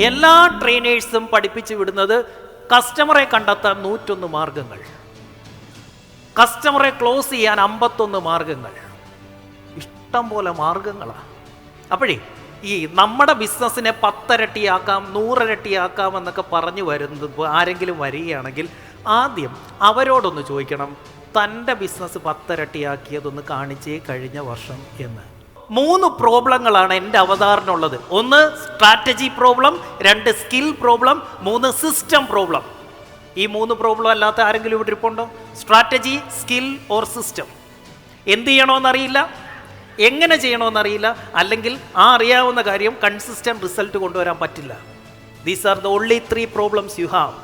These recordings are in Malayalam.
എല്ലാ ട്രെയിനേഴ്സും പഠിപ്പിച്ചു വിടുന്നത് കസ്റ്റമറെ കണ്ടെത്താൻ 101 മാർഗങ്ങൾ, കസ്റ്റമറെ ക്ലോസ് ചെയ്യാൻ 51 മാർഗങ്ങൾ. ഇഷ്ടം പോലെ മാർഗങ്ങളാണ്. അപ്പോഴേ ഈ നമ്മുടെ ബിസിനസ്സിനെ 10 ഇരട്ടിയാക്കാം 100 ഇരട്ടിയാക്കാം എന്നൊക്കെ പറഞ്ഞു വരുന്നത് ആരെങ്കിലും വരികയാണെങ്കിൽ ആദ്യം അവരോടൊന്ന് ചോദിക്കണം, തൻ്റെ ബിസിനസ് 10 ഇരട്ടിയാക്കിയതൊന്ന് കാണിച്ചേ കഴിഞ്ഞ വർഷം എന്ന്. 3 പ്രോബ്ലങ്ങളാണ് എൻ്റെ അവതാരണമുള്ളത്. 1 strategy problem, 2 skill problem, 3 system problem. ഈ 3 പ്രോബ്ലം അല്ലാത്ത ആരെങ്കിലും ഇവിടെ ഇരിപ്പുണ്ടോ? Strategy, skill or system. എന്ത് ചെയ്യണമെന്നറിയില്ല, എങ്ങനെ ചെയ്യണമെന്നറിയില്ല, അല്ലെങ്കിൽ ആ അറിയാവുന്ന കാര്യം കൺസിസ്റ്റന്റ് റിസൾട്ട് കൊണ്ടുവരാൻ പറ്റില്ല. These are the only 3 problems you have.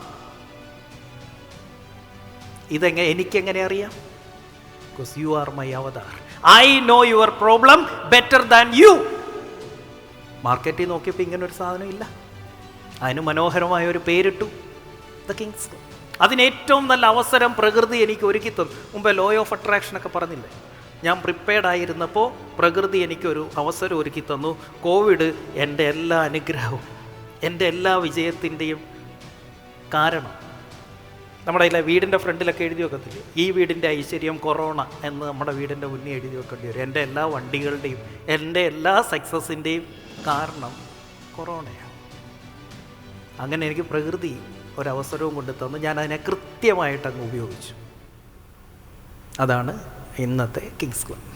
എനിക്കെങ്ങനെ അറിയാം? Because you are my Avatar. I know your problem better than you. മാർക്കറ്റിൽ നോക്കിയപ്പോൾ ഇങ്ങനെ ഒരു സാധനം ഇല്ല. അതിന് മനോഹരമായ ഒരു പേരിട്ടു, ദ കിങ്സ്. അതിന് ഏറ്റവും നല്ല അവസരം പ്രകൃതി എനിക്ക് ഒരുക്കി തന്നു. മുമ്പേ ലോ ഓഫ് അട്രാക്ഷൻ ഒക്കെ പറഞ്ഞില്ലേ, ഞാൻ പ്രിപ്പയർഡ് ആയിരുന്നപ്പോൾ പ്രകൃതി എനിക്കൊരു അവസരം ഒരുക്കി തന്നു. കോവിഡ് എൻ്റെ എല്ലാ അനുഗ്രഹവും എൻ്റെ എല്ലാ വിജയത്തിൻ്റെയും കാരണം. നമ്മുടെ വീടിൻ്റെ ഫ്രണ്ടിലൊക്കെ എഴുതി വെക്കത്തില്ലേ, ഈ വീടിൻ്റെ ഐശ്വര്യം കൊറോണ എന്ന് നമ്മുടെ വീടിൻ്റെ മുന്നേ എഴുതി വെക്കേണ്ടി വരും. എൻ്റെ എല്ലാ വണ്ടികളുടെയും എൻ്റെ എല്ലാ സക്സസിൻ്റെയും കാരണം കൊറോണയാണ്. അങ്ങനെ എനിക്ക് പ്രകൃതി ഒരവസരവും കൊണ്ട് തന്നു. ഞാൻ അതിനെ കൃത്യമായിട്ട് അങ്ങ് ഉപയോഗിച്ചു. അതാണ് ഇന്നത്തെ കിങ്സ് ക്ലബ്.